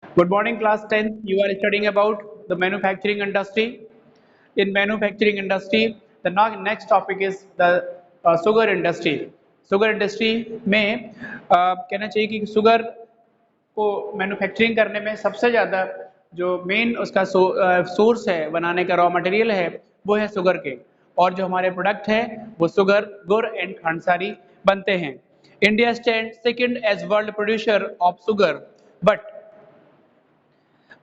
Good morning, class 10. You are studying about the manufacturing industry. In manufacturing industry, the next topic is the sugar industry. Sugar industry में कहना चाहिए कि sugar को manufacturing करने में सबसे ज़्यादा जो मेन उसका सोर्स है बनाने का रॉ मटेरियल है वो है शुगर के और जो हमारे प्रोडक्ट है वो शुगर गुड़ एंड खांडसारी बनते हैं India stand second as world producer of sugar but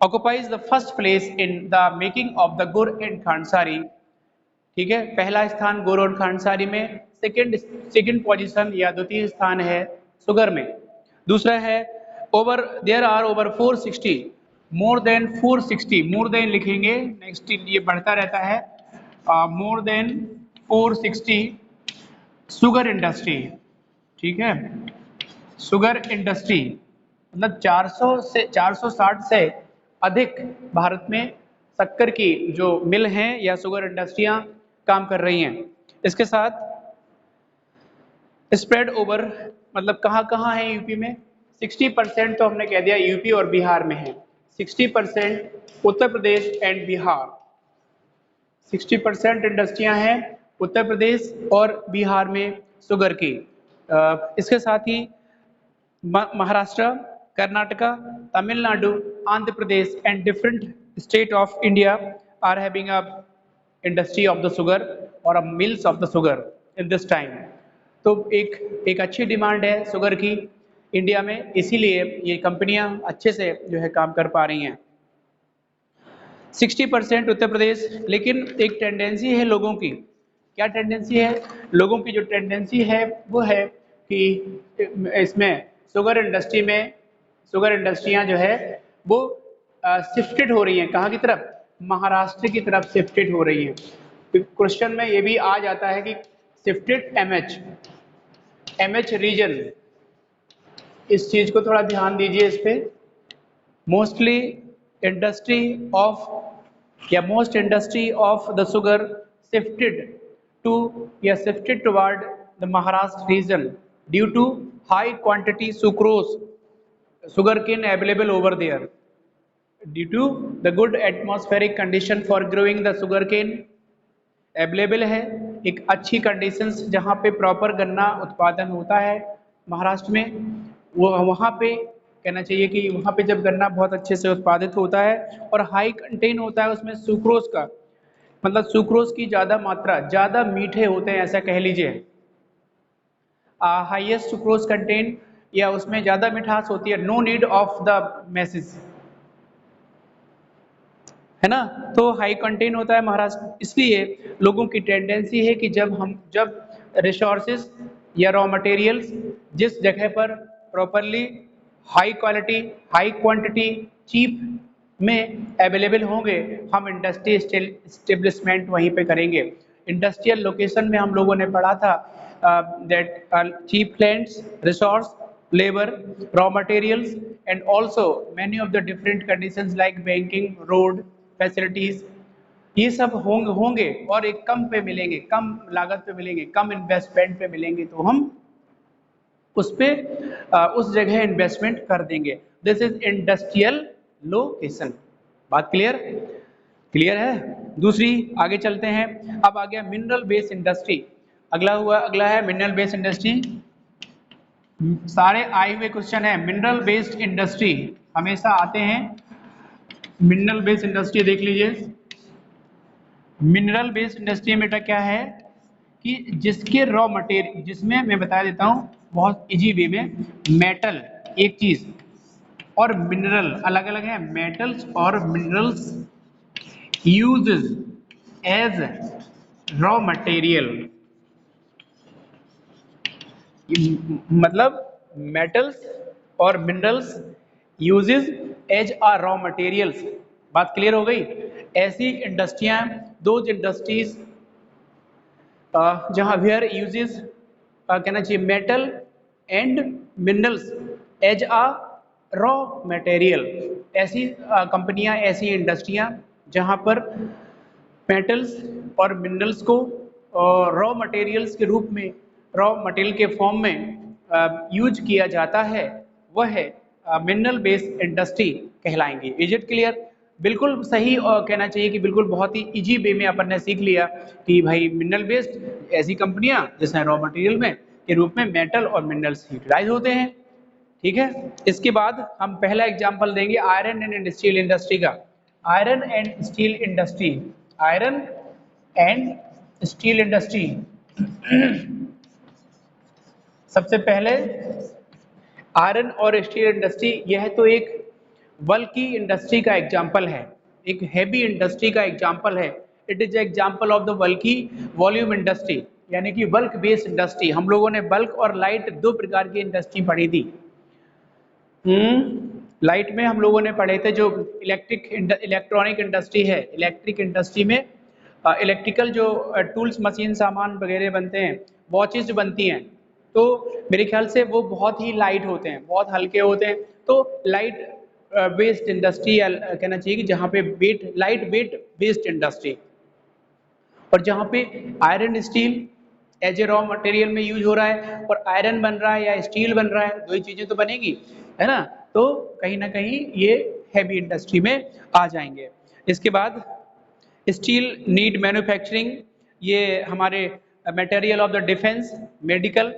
occupies the first place in the making of the gur and khansari ठीक है पहला स्थान गुड़ और खांडसारी में सेकंड पोजीशन या द्वितीय स्थान है शुगर में दूसरा है over there are over 460 more than लिखेंगे नेक्स्ट ये बढ़ता रहता है मोर देन 460 शुगर इंडस्ट्री ठीक है शुगर इंडस्ट्री मतलब 460 से अधिक भारत में शक्कर की जो मिल हैं या शुगर इंडस्ट्रियां काम कर रही हैं इसके साथ स्प्रेड ओवर मतलब कहाँ है यूपी में 60% तो हमने कह दिया यूपी और बिहार में है 60% उत्तर प्रदेश एंड बिहार 60% इंडस्ट्रियां हैं उत्तर प्रदेश और बिहार में शुगर की इसके साथ ही Maharashtra Karnataka Tamil Nadu Andhra Pradesh and different state of India are having a industry of the sugar और mills of the sugar in this time तो एक अच्छी डिमांड है शुगर की इंडिया में इसीलिए ये कंपनियां अच्छे से जो है काम कर पा रही हैं 60% उत्तर प्रदेश लेकिन एक टेंडेंसी है लोगों की क्या टेंडेंसी है लोगों की जो टेंडेंसी है वो है कि इसमें शुगर इंडस्ट्रियां जो है वो शिफ्टेड हो रही हैं कहाँ की तरफ महाराष्ट्र की तरफ शिफ्टेड हो रही हैं क्वेश्चन में ये भी आ जाता है कि शिफ्टेड एमएच रीजन इस चीज को थोड़ा ध्यान दीजिए इस पे मोस्टली इंडस्ट्री ऑफ या most industry of the sugar shifted to या shifted toward the Maharashtra region due to high quantity sucrose sugar cane available over there due to the good atmospheric condition for growing the sugar cane available है एक अच्छी conditions जहाँ पे proper गन्ना उत्पादन होता है महाराष्ट्र में वो वहाँ पे कहना चाहिए कि वहाँ पे जब गन्ना बहुत अच्छे से उत्पादित होता है और हाई कंटेन होता है उसमें सुक्रोज का मतलब सुक्रोज की ज़्यादा मात्रा ज़्यादा मीठे होते हैं ऐसा कह लीजिए हाईएस्ट सुक्रोज कंटेंट या उसमें ज़्यादा मिठास होती है no need of the message है ना तो हाई कंटेंट होता है महाराष्ट्र इसलिए लोगों की टेंडेंसी है कि जब रिसोर्सेज या रॉ मटेरियल्स जिस जगह पर properly high quality high quantity cheap में अवेलेबल होंगे हम इंडस्ट्री एस्टेब्लिशमेंट वहीं पे करेंगे इंडस्ट्रियल लोकेशन में हम लोगों ने पढ़ा था that cheap lands resource labor raw materials and also many of the different conditions like banking road facilities ये सब होंगे और एक कम पे मिलेंगे कम लागत पे मिलेंगे कम इन्वेस्टमेंट पे मिलेंगे तो हम उस पे उस जगह इन्वेस्टमेंट कर देंगे दिस इज इंडस्ट्रियल लोकेशन बात क्लियर है दूसरी आगे चलते हैं अब आ गया मिनरल बेस्ड इंडस्ट्री अगला है मिनरल बेस्ड इंडस्ट्री सारे आए हुए क्वेश्चन है मिनरल बेस्ड इंडस्ट्री हमेशा आते हैं मिनरल बेस्ड इंडस्ट्री देख लीजिए मिनरल बेस्ड इंडस्ट्री में बेटा क्या है कि जिसके रॉ मटेरियल जिसमें मैं बता देता हूं बहुत इजी वे में मेटल एक चीज और मिनरल अलग अलग है मेटल्स और minerals uses as raw material मतलब मेटल्स और minerals uses as a raw materials बात क्लियर हो गई ऐसी इंडस्ट्रियां दो इंडस्ट्रीज जहां वेयर यूजेस कहना चाहिए metal and minerals as a raw material ऐसी कंपनियां ऐसी इंडस्ट्रियां जहां पर मेटल्स और मिनरल्स को रॉ मटेरियल्स के रूप में रॉ मटेरियल के फॉर्म में यूज किया जाता है वह है मिनरल बेस्ड इंडस्ट्री कहलाएंगे। Is it clear? बिल्कुल सही कहना चाहिए कि बिल्कुल बहुत ही इजी वे में अपन ने सीख लिया कि भाई मिनरल बेस्ड ऐसी कंपनियां जैसे रॉ मटेरियल में के रूप में मेटल और मिनरल्स यूटिलाइज होते हैं। ठीक है, इसके बाद हम पहला एग्जांपल देंगे आयरन एंड स्टील इंडस्ट्री का। Iron and steel industry, iron and steel industry. सबसे पहले आयरन और स्टील इंडस्ट्री, यह तो एक बल्कि इंडस्ट्री का एग्जाम्पल है, एक हैवी इंडस्ट्री का एग्जाम्पल है। It is example of the बल्कि वॉल्यूम इंडस्ट्री, यानी कि बल्क बेस्ड इंडस्ट्री। हम लोगों ने बल्क और लाइट दो प्रकार की इंडस्ट्री पढ़ी थी। लाइट में हम लोगों ने पढ़े थे जो इलेक्ट्रॉनिक इंडस्ट्री है, इलेक्ट्रिक इंडस्ट्री में इलेक्ट्रिकल जो टूल्स मशीन सामान वगैरह बनते हैं, वॉचेज बनती हैं, तो मेरे ख्याल से वो बहुत ही लाइट होते हैं, बहुत हल्के होते हैं। तो लाइट बेस्ड इंडस्ट्री कहना चाहिए कि जहाँ पे weight light weight based industry, और जहाँ पे iron steel as a raw material में यूज हो रहा है और आयरन बन रहा है या स्टील बन रहा है, दो ही चीजें तो बनेगी, है ना। तो कहीं ना कहीं ये हैवी इंडस्ट्री में आ जाएंगे। इसके बाद स्टील नीड मैन्युफैक्चरिंग, ये हमारे material of the defence, medical,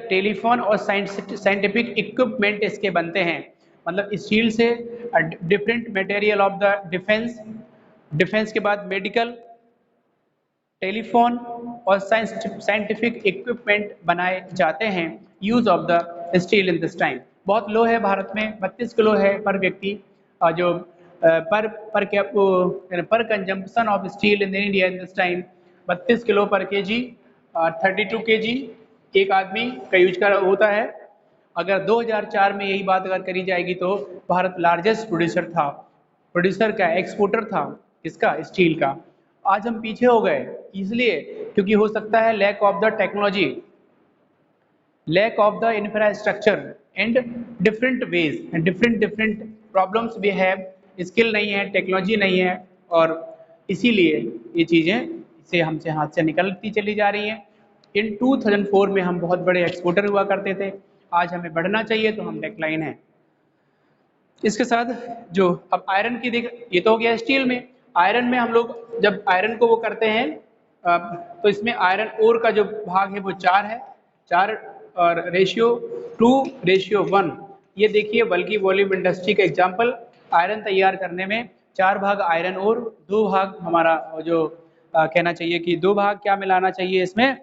telephone और साइंटिफिक इक्विपमेंट इसके बनते हैं। मतलब स्टील से different material of the defence के बाद मेडिकल, टेलीफोन और साइंटिफिक इक्विपमेंट बनाए जाते हैं। Use of the steel in this time बहुत लो है भारत में, 32 किलो है पर व्यक्ति, जो पर consumption of steel in India in this time 32 kilo पर केजी, 32 केजी एक आदमी का यूज कर होता है। अगर 2004 में यही बात अगर करी जाएगी तो भारत लार्जेस्ट प्रोड्यूसर का एक्सपोर्टर था इसका स्टील का। आज हम पीछे हो गए इसलिए क्योंकि हो सकता है lack of the technology, lack of the infrastructure and different ways and different problems we have, skill नहीं है, टेक्नोलॉजी नहीं है, और इसीलिए ये चीज़ें से हमसे हाथ से निकलती चली जा रही हैं। इन 2004 में हम बहुत बड़े एक्सपोर्टर हुआ करते थे, आज हमें बढ़ना चाहिए तो हम डेक्लाइन है। इसके साथ जो अब आयरन की देख, ये तो हो गया स्टील में। आयरन में हम लोग जब आयरन को वो करते हैं तो इसमें आयरन ओर का जो भाग है वो 4 है, 4 और रेशियो 2:1। ये देखिए बल्कि वॉल्यूम इंडस्ट्री का एग्जांपल, आयरन तैयार करने में 4 भाग आयरन ओर, 2 भाग हमारा जो कहना चाहिए कि 2 भाग क्या मिलाना चाहिए इसमें,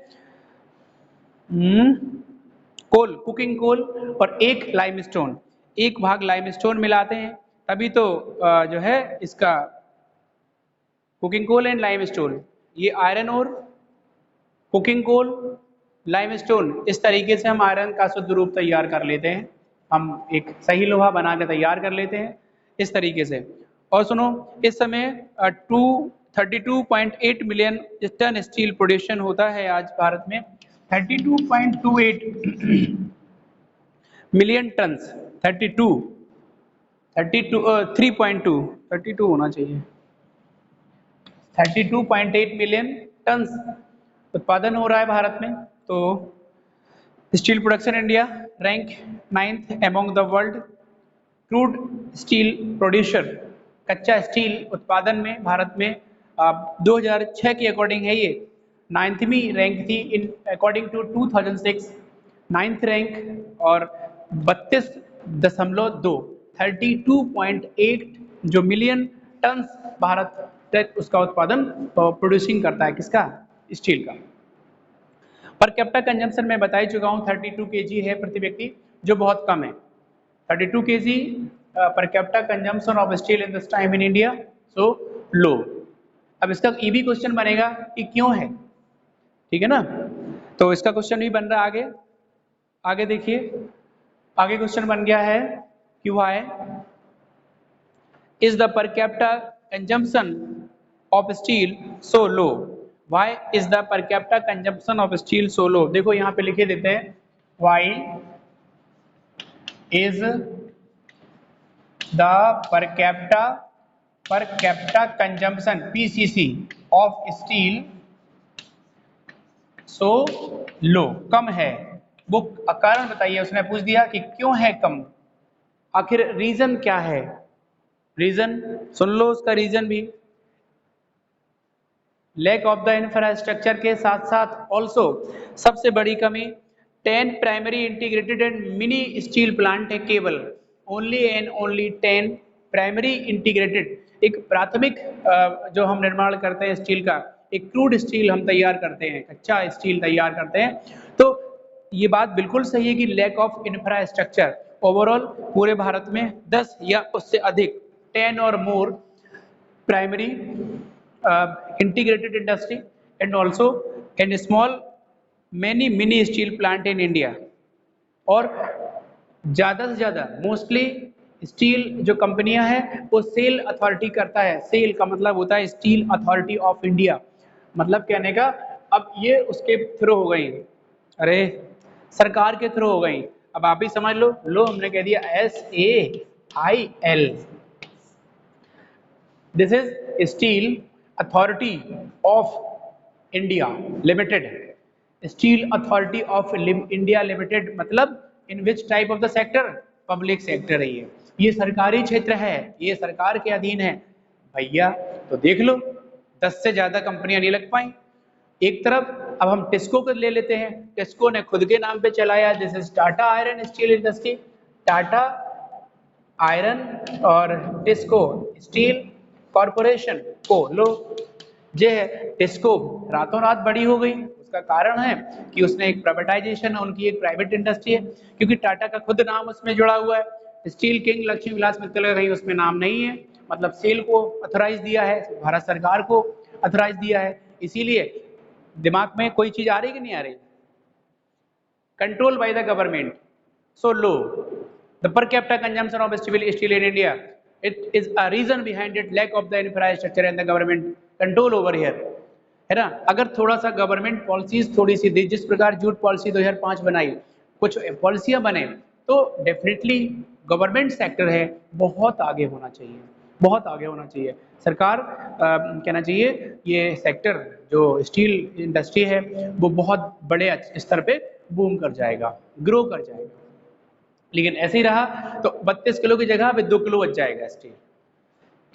कोल, कुकिंग कोल, और 1 लाइमस्टोन, 1 भाग लाइमस्टोन मिलाते हैं तभी तो जो है इसका कुकिंग कोल एंड लाइमस्टोन, ये आयरन और कुकिंग कोल लाइमस्टोन, इस तरीके से हम आयरन का शुद्ध रूप तैयार कर लेते हैं। हम एक सही लोहा बना के तैयार कर लेते हैं इस तरीके से। और सुनो, इस समय 32.8 मिलियन टन स्टील प्रोडक्शन होता है आज भारत में, 32.28 मिलियन टन्स, 32 होना चाहिए, 32.8 मिलियन टन्स उत्पादन हो रहा है भारत में। तो steel production India rank 9th among the world crude steel producer, कच्चा स्टील उत्पादन में भारत में 2006 के अकॉर्डिंग है ये 9वीं रैंक थी, in according to 2006 9th rank, और 32.2 32.8 जो मिलियन टन भारत तक उसका उत्पादन प्रोड्यूसिंग करता है, किसका, स्टील का। पर कैपिटा कंजम्पशन में बता ही चुका हूँ 32 केजी है प्रति व्यक्ति, जो बहुत कम है। 32 KG per capita consumption of steel in this time in India, so low. अब इसका ईबी क्वेश्चन बनेगा कि क्यों है, ठीक है ना। तो इसका क्वेश्चन भी बन रहा है आगे देखिए, आगे क्वेश्चन बन गया है कि why is the per capita consumption of steel so low, why is the per capita consumption of steel so low. देखो यहाँ पे लिखे देते हैं, why is the per capita consumption PCC of steel so low, कम है। वो कारण बताइए, उसने पूछ दिया कि क्यों है कम, आखिर रीजन क्या है? रीजन सुन लो, उसका रीजन भी लैक ऑफ द इंफ्रास्ट्रक्चर के साथ साथ ऑल्सो सबसे बड़ी कमी 10 primary integrated and mini steel plant है केवल, only and only 10 primary integrated. एक प्राथमिक जो हम निर्माण करते हैं स्टील का, एक क्रूड स्टील हम तैयार करते हैं, कच्चा स्टील तैयार करते हैं। तो ये बात बिल्कुल सही है कि लैक ऑफ इंफ्रास्ट्रक्चर ओवरऑल पूरे भारत में 10 या उससे अधिक 10 और मोर primary integrated industry and also in small many mini steel plant in India। और ज़्यादा से ज़्यादा मोस्टली स्टील जो कंपनियां हैं वो सेल अथॉरिटी करता है। सेल का मतलब होता है स्टील अथॉरिटी ऑफ इंडिया, मतलब कहने का अब ये उसके थ्रू हो गई, अरे सरकार के थ्रू हो गई। अब आप ही समझ लो, हमने कह दिया SAIL, this is Steel authority of India Limited. Steel authority of India Limited मतलब in which type of the sector? Public sector है ये सरकारी क्षेत्र है, ये सरकार के अधीन है भैया। तो देख लो 10 से ज्यादा कंपनियां नहीं लग पाई एक तरफ। अब हम टिस्को को ले लेते हैं, टिस्को ने खुद के नाम पे चलाया, this is Tata iron steel industry. Tata iron और टिस्को स्टील कॉरपोरेशन को लो, जे है टिस्को रातों रात बड़ी हो गई। उसका कारण है कि उसने एक प्राइवेटाइजेशन, उनकी एक प्राइवेट इंडस्ट्री है, क्योंकि टाटा का खुद नाम उसमें जुड़ा हुआ है। स्टील किंग लक्ष्मी विलास मित्तल का कहीं उसमें नाम नहीं है, मतलब सेल को अथोराइज दिया है, भारत सरकार को अथोराइज दिया है। इसीलिए दिमाग में कोई चीज आ रही कि नहीं आ रही? Control by the government, so low the per capita consumption of steel in India, it is a reason behind it lack of the infrastructure and the government control over here, है ना। अगर थोड़ा सा गवर्नमेंट पॉलिसीज थोड़ी सी दी, जिस प्रकार jute policy 2005 बनाई, कुछ पॉलिसियां बने, तो डेफिनेटली गवर्नमेंट सेक्टर है बहुत आगे होना चाहिए, बहुत आगे होना चाहिए। सरकार कहना चाहिए ये सेक्टर जो स्टील इंडस्ट्री है वो बहुत बड़े स्तर पे बूम कर जाएगा, ग्रो कर जाएगा। लेकिन ऐसे ही रहा तो 32 किलो की जगह पे 2 किलो बच जाएगा स्टील,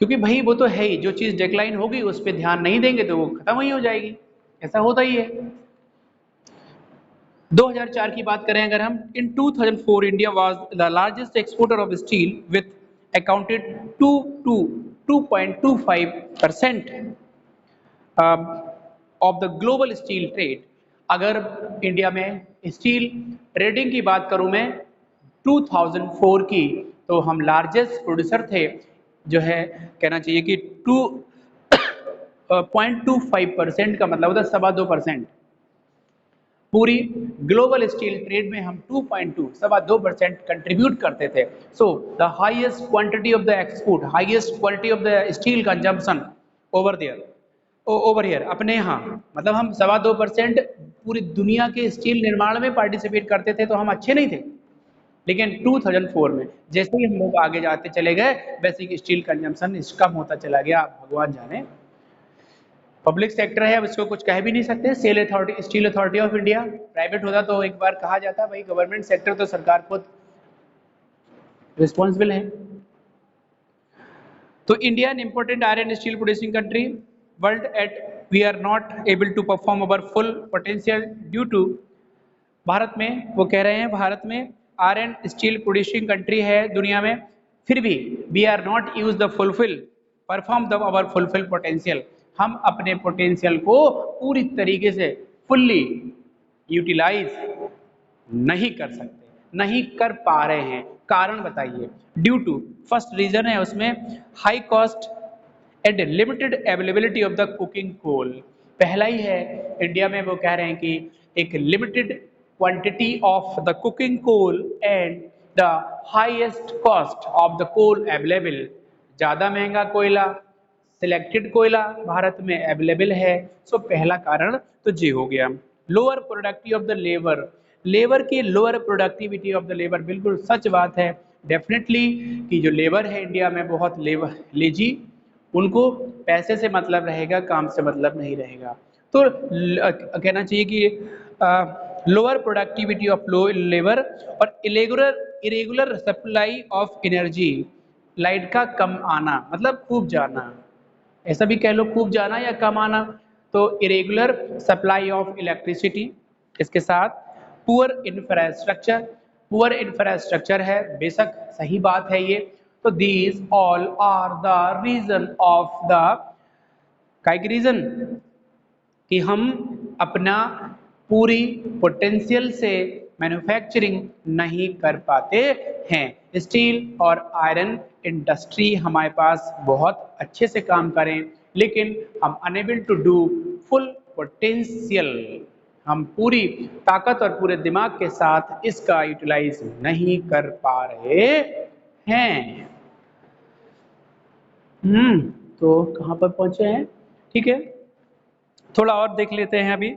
क्योंकि भाई वो तो है ही, जो चीज डिक्लाइन होगी उस पर ध्यान नहीं देंगे तो वो खत्म ही हो जाएगी, ऐसा होता ही है। 2004 की बात करें अगर हम, in 2004 India was the largest exporter of steel with accounted to 2.25% of the global steel trade. अगर इंडिया में स्टील ट्रेडिंग की बात करूं मैं 2004 की, तो हम लार्जेस्ट प्रोड्यूसर थे, जो है कहना चाहिए कि 2.25% का मतलब होता है 2.25%। पूरी ग्लोबल स्टील ट्रेड में हम 2.2% कंट्रीब्यूट करते थे। So the highest quantity of the export, highest quality of the steel consumption over here अपने यहाँ, मतलब हम 2.25% पूरी दुनिया के स्टील निर्माण में पार्टिसिपेट करते थे, तो हम अच्छे नहीं थे। लेकिन 2004 में जैसे ही हम लोग आगे जाते चले गए, वैसे ही स्टील कंजम्पशन कम होता चला गया, भगवान जाने। पब्लिक सेक्टर है, अब इसको कुछ कह भी नहीं सकते। SAIL authority, steel authority of India private होता तो एक बार कहा जाता भाई गवर्नमेंट सेक्टर तो सरकार खुद रिस्पॉन्सिबल है। तो India an important iron steel producing country world at we are not able to perform our full potential due to, Bharat में वो कह रहे हैं भारत में आयरन स्टील प्रोड्यूसिंग कंट्री है दुनिया में, फिर भी we are not use the fulfil perform the our fulfil potential, हम अपने पोटेंशियल को पूरी तरीके से फुल्ली यूटिलाइज नहीं कर सकते, नहीं कर पा रहे हैं। कारण बताइए? ड्यू टू, फर्स्ट रीजन है उसमें high cost and limited availability of the cooking coal. पहला ही है इंडिया में वो कह रहे हैं कि एक limited quantity of the cooking coal and the highest cost of the coal available, ज़्यादा महंगा कोयला, सिलेक्टेड कोयला भारत में अवेलेबल है। सो पहला कारण तो ये हो गया। Lower productivity of the labour, labour की lower productivity of the labour, बिल्कुल सच बात है डेफिनेटली कि जो लेबर है इंडिया में बहुत लेबर लेजी, उनको पैसे से मतलब रहेगा, काम से मतलब नहीं रहेगा। तो कहना चाहिए कि lower productivity of low labour और irregular supply of energy, light का कम आना मतलब खूब जाना, ऐसा भी कह लो खूब जाना या कम आना। तो इरेगुलर सप्लाई ऑफ इलेक्ट्रिसिटी, इसके साथ पुअर इंफ्रास्ट्रक्चर, पुअर इंफ्रास्ट्रक्चर है, बेशक सही बात है ये। तो these all are the reason of the reason कि हम अपना पूरी पोटेंशियल से मैन्युफैक्चरिंग नहीं कर पाते हैं। स्टील और आयरन इंडस्ट्री हमारे पास बहुत अच्छे से काम करें, लेकिन हम unable to do full potential, हम पूरी ताकत और पूरे दिमाग के साथ इसका यूटिलाइज नहीं कर पा रहे हैं। तो कहाँ पर पहुंचे हैं, ठीक है, थोड़ा और देख लेते हैं अभी।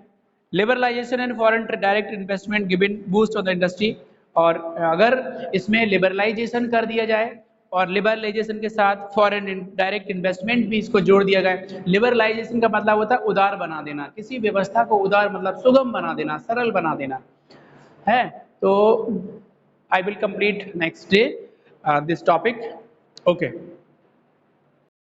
Liberalisation and foreign direct investment given boost on the industry, और अगर इसमें लिबरलाइजेशन कर दिया जाए और लिबरलाइजेशन के साथ फॉरेन डायरेक्ट इन्वेस्टमेंट भी इसको जोड़ दिया गया। लिबरलाइजेशन का मतलब होता है उदार बना देना, किसी व्यवस्था को उदार मतलब सुगम बना देना, सरल बना देना है। तो I will complete next day this topic. Okay.